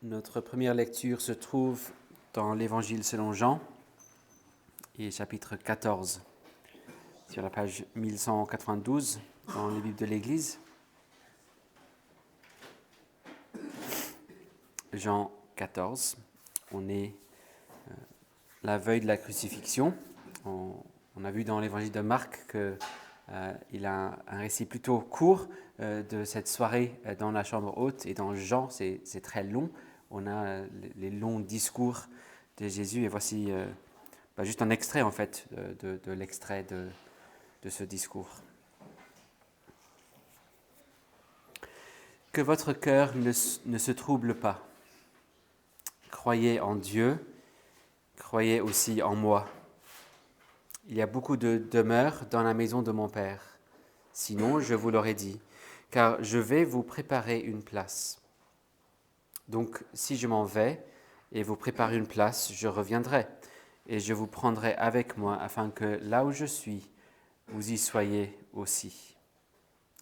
Notre première lecture se trouve dans l'Évangile selon Jean, et chapitre 14, sur la page 1192 dans les Bibles de l'Église. Jean 14, on est la veille de la crucifixion. On a vu dans l'Évangile de Marc qu'il a un récit plutôt court de cette soirée dans la chambre haute, et dans Jean, c'est très long. On a les longs discours de Jésus, et voici juste un extrait en fait de l'extrait de ce discours. Que votre cœur ne se trouble pas. Croyez en Dieu, croyez aussi en moi. Il y a beaucoup de demeures dans la maison de mon Père. Sinon, je vous l'aurais dit, car je vais vous préparer une place. Donc, si je m'en vais et vous préparer une place, je reviendrai et je vous prendrai avec moi afin que là où je suis, vous y soyez aussi.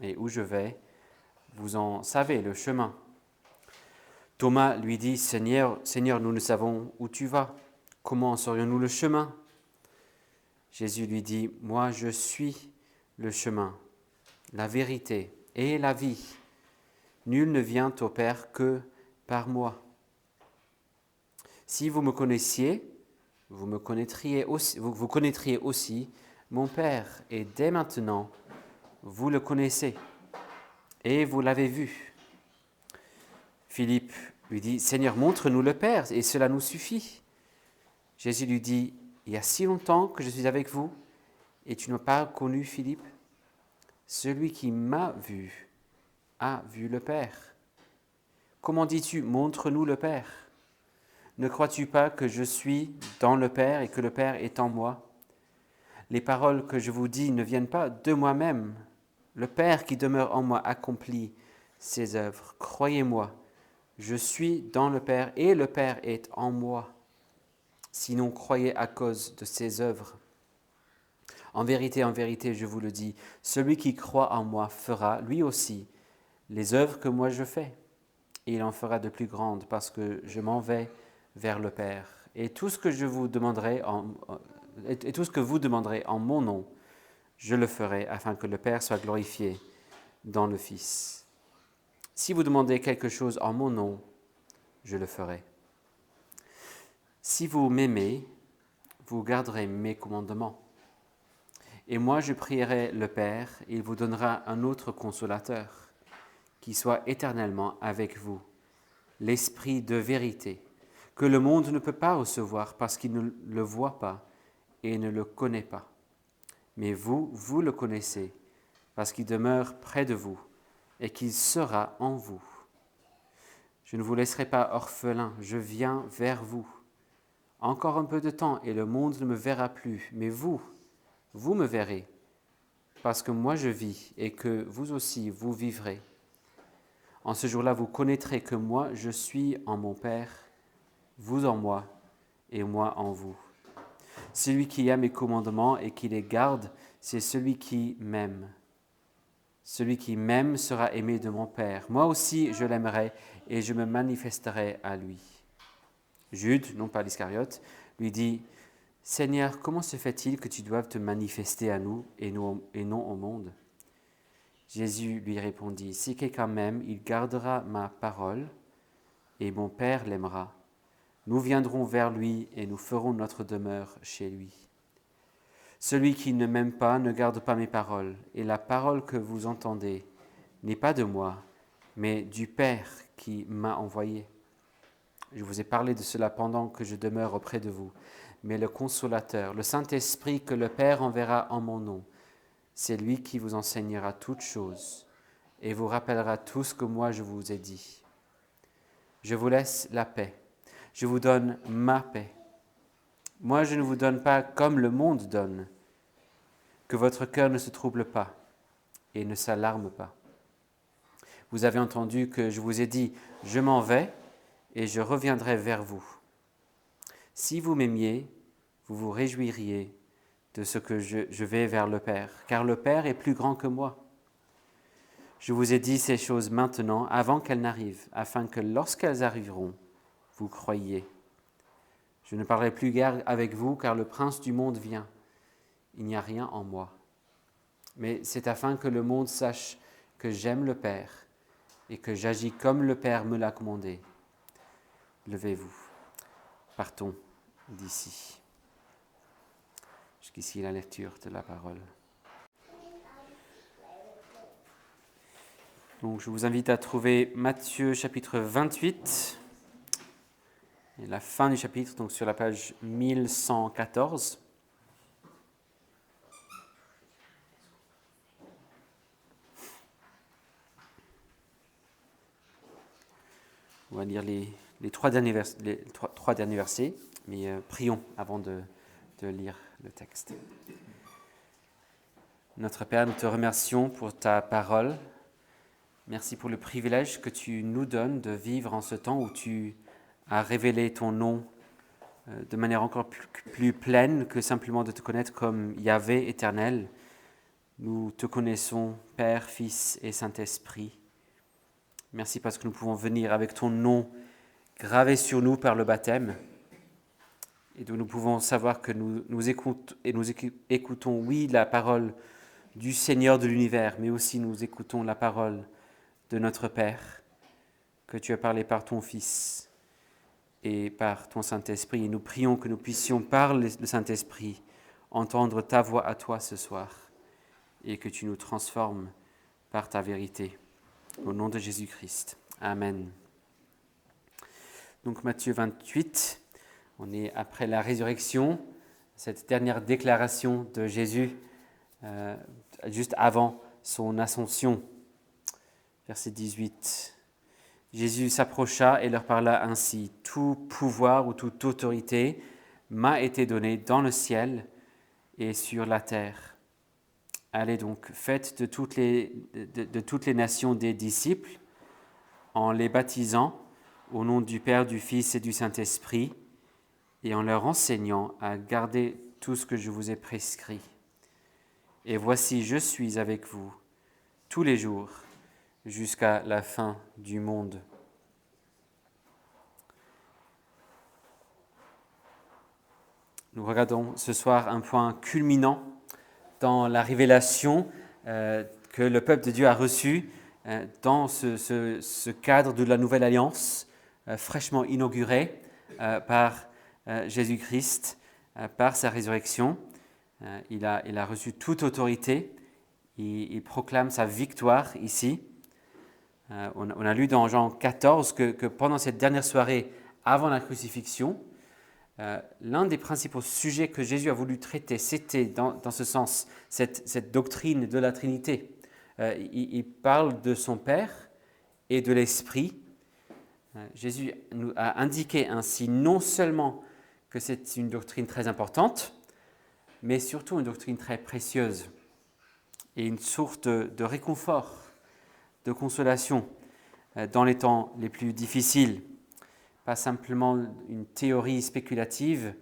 Et où je vais, vous en savez le chemin. Thomas lui dit, Seigneur, nous ne savons où tu vas. Comment saurions-nous le chemin ? Jésus lui dit, moi je suis le chemin, la vérité et la vie. Nul ne vient au Père que par moi. Si vous me connaissiez, vous connaîtriez aussi mon Père, et dès maintenant, vous le connaissez et vous l'avez vu. Philippe lui dit, Seigneur, montre-nous le Père, et cela nous suffit. Jésus lui dit, il y a si longtemps que je suis avec vous, et tu n'as pas connu Philippe ? Celui qui m'a vu a vu le Père. Comment dis-tu, montre-nous le Père ? Ne crois-tu pas que je suis dans le Père et que le Père est en moi ? Les paroles que je vous dis ne viennent pas de moi-même. Le Père qui demeure en moi accomplit ses œuvres. Croyez-moi, je suis dans le Père et le Père est en moi. Sinon, croyez à cause de ses œuvres. En vérité, je vous le dis, celui qui croit en moi fera, lui aussi, les œuvres que moi je fais. Et il en fera de plus grandes, parce que je m'en vais vers le Père. Et tout ce que vous demanderez en mon nom, je le ferai, afin que le Père soit glorifié dans le Fils. Si vous demandez quelque chose en mon nom, je le ferai. Si vous m'aimez, vous garderez mes commandements. Et moi, je prierai le Père, et il vous donnera un autre consolateur, qui soit éternellement avec vous, l'Esprit de vérité, que le monde ne peut pas recevoir parce qu'il ne le voit pas et ne le connaît pas. Mais vous le connaissez, parce qu'il demeure près de vous et qu'il sera en vous. Je ne vous laisserai pas orphelin, je viens vers vous. Encore un peu de temps et le monde ne me verra plus, mais vous me verrez, parce que moi je vis et que vous aussi vous vivrez. En ce jour-là, vous connaîtrez que moi je suis en mon Père, vous en moi et moi en vous. Celui qui a mes commandements et qui les garde, c'est celui qui m'aime. Celui qui m'aime sera aimé de mon Père. Moi aussi je l'aimerai et je me manifesterai à lui. Jude, non pas l'Iscariote, lui dit, Seigneur, comment se fait-il que tu doives te manifester à nous et non au monde ? Jésus lui répondit, si quelqu'un m'aime, il gardera ma parole et mon Père l'aimera. Nous viendrons vers lui et nous ferons notre demeure chez lui. Celui qui ne m'aime pas ne garde pas mes paroles, et la parole que vous entendez n'est pas de moi, mais du Père qui m'a envoyé. Je vous ai parlé de cela pendant que je demeure auprès de vous, mais le Consolateur, le Saint-Esprit que le Père enverra en mon nom, c'est lui qui vous enseignera toutes choses et vous rappellera tout ce que moi je vous ai dit. Je vous laisse la paix. Je vous donne ma paix. Moi, je ne vous donne pas comme le monde donne. Que votre cœur ne se trouble pas et ne s'alarme pas. Vous avez entendu que je vous ai dit, je m'en vais et je reviendrai vers vous. Si vous m'aimiez, vous vous réjouiriez de ce que je vais vers le Père, car le Père est plus grand que moi. Je vous ai dit ces choses maintenant, avant qu'elles n'arrivent, afin que lorsqu'elles arriveront, vous croyiez. Je ne parlerai plus guère avec vous, car le prince du monde vient. Il n'y a rien en moi. Mais c'est afin que le monde sache que j'aime le Père et que j'agis comme le Père me l'a commandé. Levez-vous, partons d'ici. Jusqu'ici la lecture de la parole. Donc je vous invite à trouver Matthieu chapitre 28, et la fin du chapitre, donc sur la page 1114. On va lire les trois derniers versets, mais prions avant de lire le texte. Notre Père, nous te remercions pour ta parole. Merci pour le privilège que tu nous donnes de vivre en ce temps où tu as révélé ton nom de manière encore plus pleine que simplement de te connaître comme Yahvé éternel. Nous te connaissons, Père, Fils et Saint-Esprit. Merci parce que nous pouvons venir avec ton nom gravé sur nous par le baptême, et donc nous pouvons savoir que nous écoutons, oui, la parole du Seigneur de l'univers, mais aussi nous écoutons la parole de notre Père, que tu as parlé par ton Fils et par ton Saint-Esprit. Et nous prions que nous puissions, par le Saint-Esprit, entendre ta voix à toi ce soir, et que tu nous transformes par ta vérité. Au nom de Jésus-Christ. Amen. Donc Matthieu 28, on est après la résurrection, cette dernière déclaration de Jésus, juste avant son ascension. Verset 18. Jésus s'approcha et leur parla ainsi. Tout pouvoir ou toute autorité m'a été donné dans le ciel et sur la terre. Allez donc, faites de toutes les nations des disciples, en les baptisant au nom du Père, du Fils et du Saint-Esprit, et en leur enseignant à garder tout ce que je vous ai prescrit. Et voici, je suis avec vous tous les jours, jusqu'à la fin du monde. Nous regardons ce soir un point culminant dans la révélation que le peuple de Dieu a reçue dans ce cadre de la nouvelle alliance fraîchement inaugurée par Jésus-Christ, par sa résurrection. Il a reçu toute autorité. Il proclame sa victoire ici. On a lu dans Jean 14 que pendant cette dernière soirée avant la crucifixion, l'un des principaux sujets que Jésus a voulu traiter, c'était dans ce sens cette doctrine de la Trinité. Il parle de son Père et de l'Esprit. Jésus nous a indiqué ainsi non seulement que c'est une doctrine très importante, mais surtout une doctrine très précieuse et une source de réconfort, de consolation dans les temps les plus difficiles. Pas simplement une théorie spéculative,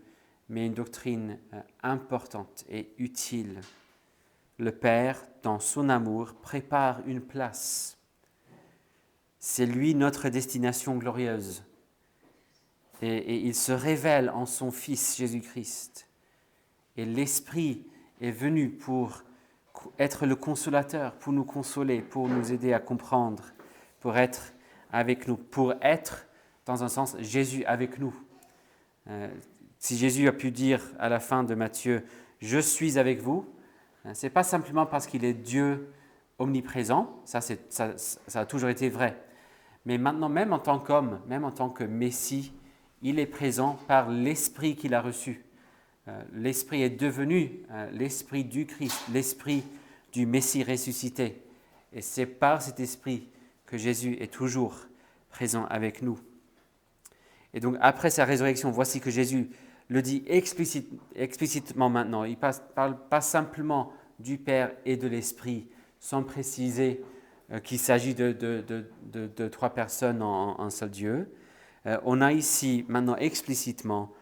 mais une doctrine importante et utile. Le Père, dans son amour, prépare une place. C'est lui notre destination glorieuse. Et il se révèle en son Fils Jésus-Christ. Et l'Esprit est venu pour être le consolateur, pour nous consoler, pour nous aider à comprendre, pour être avec nous, pour être, dans un sens, Jésus avec nous. Si Jésus a pu dire à la fin de Matthieu « Je suis avec vous », ce n'est pas simplement parce qu'il est Dieu omniprésent, ça a toujours été vrai. Mais maintenant, même en tant qu'homme, même en tant que Messie, il est présent par l'Esprit qu'il a reçu. L'Esprit est devenu l'Esprit du Christ, l'Esprit du Messie ressuscité. Et c'est par cet Esprit que Jésus est toujours présent avec nous. Et donc, après sa résurrection, voici que Jésus le dit explicitement maintenant. Il ne parle pas simplement du Père et de l'Esprit, sans préciser qu'il s'agit de trois personnes en un seul Dieu. On a ici maintenant explicitement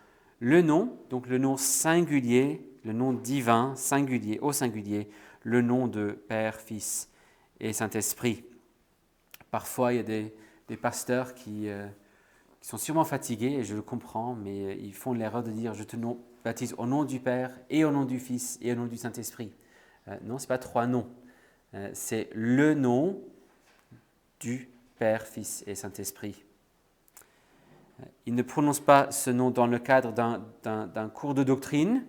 le nom, donc le nom singulier, le nom divin, singulier, au singulier, le nom de Père, Fils et Saint-Esprit. Parfois, il y a des pasteurs qui qui sont sûrement fatigués, et je le comprends, mais ils font l'erreur de dire « je te baptise au nom du Père, et au nom du Fils, et au nom du Saint-Esprit ». Non, ce n'est pas 3 noms. C'est le nom du Père, Fils et Saint-Esprit. Ils ne prononcent pas ce nom dans le cadre d'un cours de doctrine,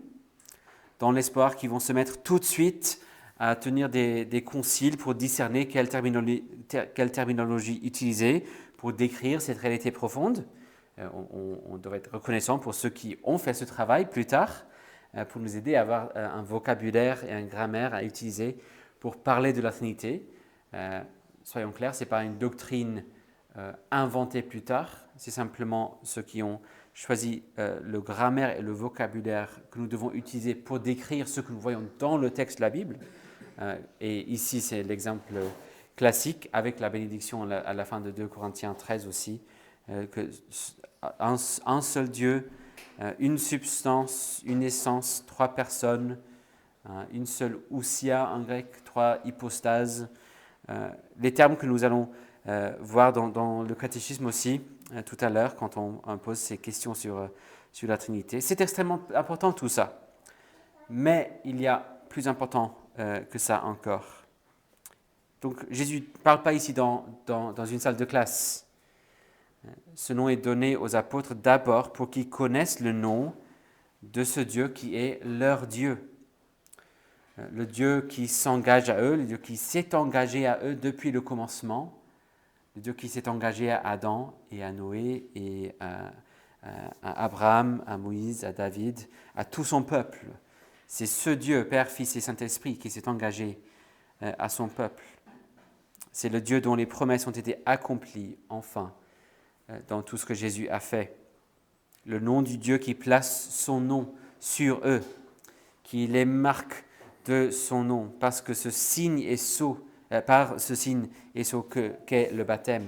dans l'espoir qu'ils vont se mettre tout de suite à tenir des conciles pour discerner quelle terminologie utiliser pour décrire cette réalité profonde. On devrait être reconnaissant pour ceux qui ont fait ce travail plus tard, pour nous aider à avoir un vocabulaire et une grammaire à utiliser pour parler de la Trinité. Soyons clairs, ce n'est pas une doctrine inventée plus tard, c'est simplement ceux qui ont choisi le grammaire et le vocabulaire que nous devons utiliser pour décrire ce que nous voyons dans le texte de la Bible. Et ici, c'est l'exemple classique avec la bénédiction à la fin de 2 Corinthiens 13 aussi, que un seul Dieu, une substance, une essence, 3 personnes, une seule ousia en grec, 3 hypostases. Les termes que nous allons voir dans le catéchisme aussi tout à l'heure quand on pose ces questions sur la Trinité. C'est extrêmement important tout ça. Mais il y a plus important que ça encore. Donc Jésus ne parle pas ici dans une salle de classe. Ce nom est donné aux apôtres d'abord pour qu'ils connaissent le nom de ce Dieu qui est leur Dieu. Le Dieu qui s'engage à eux, le Dieu qui s'est engagé à eux depuis le commencement, le Dieu qui s'est engagé à Adam et à Noé et à Abraham, à Moïse, à David, à tout son peuple. C'est ce Dieu, Père, Fils et Saint-Esprit, qui s'est engagé à son peuple. C'est le Dieu dont les promesses ont été accomplies, enfin, dans tout ce que Jésus a fait. Le nom du Dieu qui place son nom sur eux, qui les marque de son nom, parce que ce signe est sceau, par ce signe est sceau qu'est le baptême.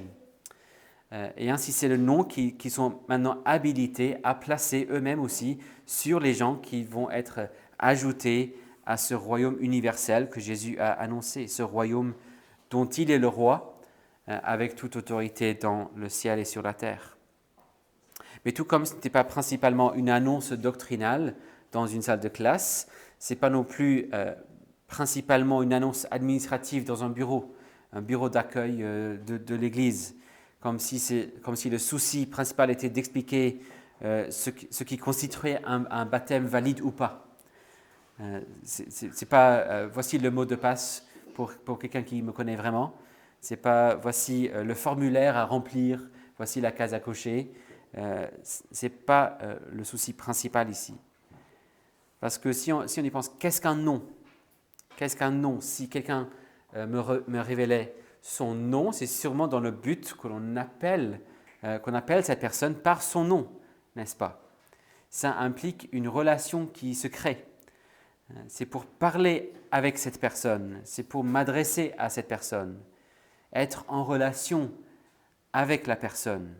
Et ainsi, c'est le nom qui sont maintenant habilités à placer eux-mêmes aussi sur les gens qui vont être ajoutés à ce royaume universel que Jésus a annoncé, ce royaume dont il est le roi, avec toute autorité dans le ciel et sur la terre. Mais tout comme ce n'était pas principalement une annonce doctrinale dans une salle de classe, ce n'est pas non plus principalement une annonce administrative dans un bureau d'accueil de l'Église, comme si le souci principal était d'expliquer ce qui constituerait un baptême valide ou pas. C'est pas voici le mot de passe pour quelqu'un qui me connaît vraiment. C'est pas voici le formulaire à remplir, voici la case à cocher. C'est pas le souci principal ici. Parce que si on y pense, qu'est-ce qu'un nom? Qu'est-ce qu'un nom? Si quelqu'un me révélait son nom, c'est sûrement dans le but qu'on appelle cette personne par son nom, n'est-ce pas? Ça implique une relation qui se crée. C'est pour parler avec cette personne, c'est pour m'adresser à cette personne, être en relation avec la personne.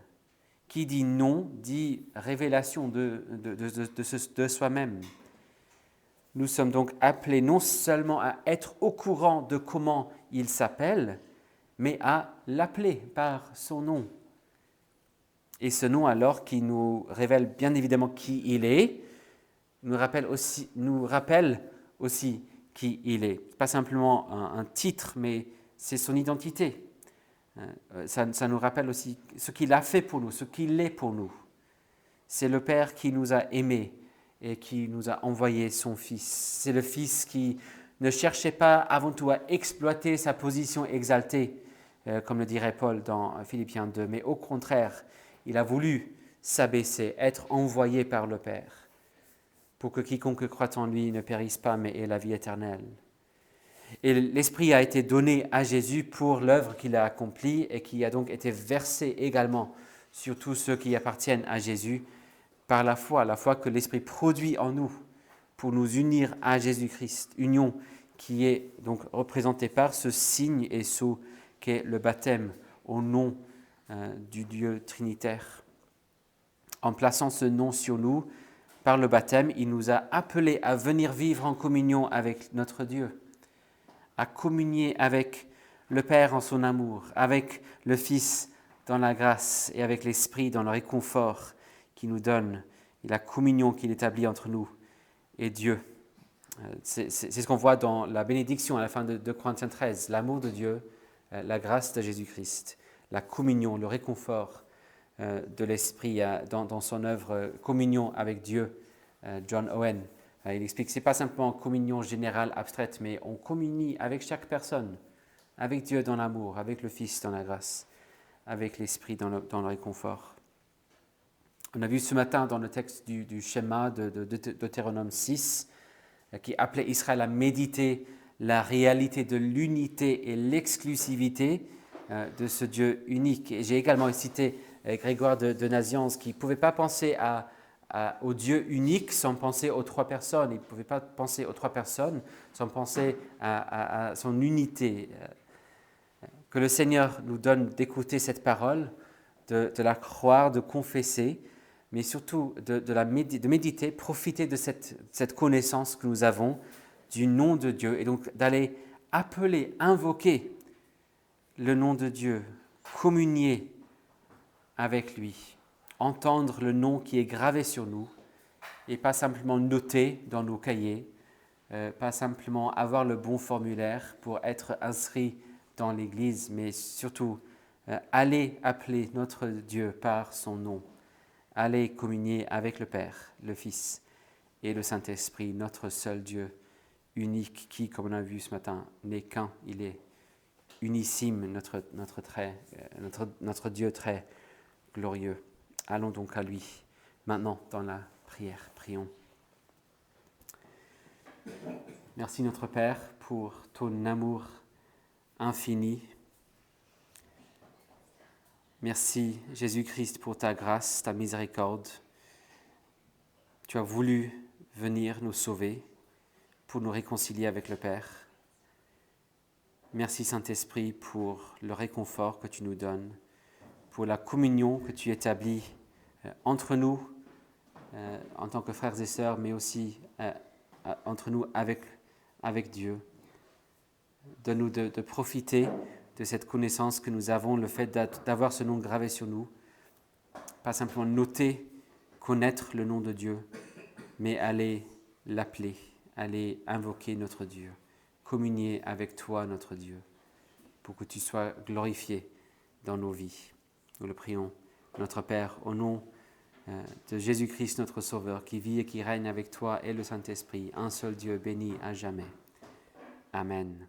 Qui dit nom dit révélation de soi-même. Nous sommes donc appelés non seulement à être au courant de comment il s'appelle, mais à l'appeler par son nom. Et ce nom alors qui nous révèle bien évidemment qui il est, nous rappelle aussi qui il est. Ce n'est pas simplement un titre, mais c'est son identité. Ça nous rappelle aussi ce qu'il a fait pour nous, ce qu'il est pour nous. C'est le Père qui nous a aimés et qui nous a envoyé son Fils. C'est le Fils qui ne cherchait pas avant tout à exploiter sa position exaltée, comme le dirait Paul dans Philippiens 2, mais au contraire, il a voulu s'abaisser, être envoyé par le Père, pour que quiconque croit en lui ne périsse pas, mais ait la vie éternelle. Et l'Esprit a été donné à Jésus pour l'œuvre qu'il a accomplie et qui a donc été versée également sur tous ceux qui appartiennent à Jésus par la foi que l'Esprit produit en nous pour nous unir à Jésus-Christ, union qui est donc représentée par ce signe et sceau qu'est le baptême au nom du Dieu trinitaire. En plaçant ce nom sur nous, par le baptême, il nous a appelés à venir vivre en communion avec notre Dieu, à communier avec le Père en son amour, avec le Fils dans la grâce et avec l'Esprit dans le réconfort qu'il nous donne et la communion qu'il établit entre nous et Dieu. C'est ce qu'on voit dans la bénédiction à la fin de 2 Corinthiens 13, l'amour de Dieu, la grâce de Jésus-Christ, la communion, le réconfort de l'Esprit dans son œuvre Communion avec Dieu. John Owen, il explique que ce n'est pas simplement communion générale, abstraite, mais on communie avec chaque personne, avec Dieu dans l'amour, avec le Fils dans la grâce, avec l'Esprit dans le réconfort. On a vu ce matin dans le texte du schéma de Deutéronome 6, qui appelait Israël à méditer la réalité de l'unité et l'exclusivité de ce Dieu unique. Et j'ai également cité Grégoire de Nazianze, qui ne pouvait pas penser au Dieu unique sans penser aux trois personnes. Il ne pouvait pas penser aux trois personnes sans penser à son unité. Que le Seigneur nous donne d'écouter cette parole, de la croire, de confesser, mais surtout de méditer, profiter de cette connaissance que nous avons du nom de Dieu, et donc d'aller appeler, invoquer le nom de Dieu, communier avec lui, entendre le nom qui est gravé sur nous, et pas simplement noter dans nos cahiers, pas simplement avoir le bon formulaire pour être inscrit dans l'Église, mais surtout aller appeler notre Dieu par son nom, aller communier avec le Père, le Fils et le Saint-Esprit, notre seul Dieu unique, qui, comme on a vu ce matin, n'est qu'un, il est unissime, notre Dieu très glorieux. Allons donc à lui, maintenant dans la prière. Prions. Merci notre Père pour ton amour infini. Merci Jésus-Christ pour ta grâce, ta miséricorde. Tu as voulu venir nous sauver pour nous réconcilier avec le Père. Merci Saint-Esprit pour le réconfort que tu nous donnes, pour la communion que tu établis entre nous en tant que frères et sœurs, mais aussi entre nous avec Dieu. Donne-nous de profiter de cette connaissance que nous avons, le fait d'avoir ce nom gravé sur nous, pas simplement noter, connaître le nom de Dieu, mais aller l'appeler, aller invoquer notre Dieu, communier avec toi, notre Dieu, pour que tu sois glorifié dans nos vies. Nous le prions, notre Père, au nom de Jésus-Christ, notre Sauveur, qui vit et qui règne avec toi et le Saint-Esprit, un seul Dieu béni à jamais. Amen.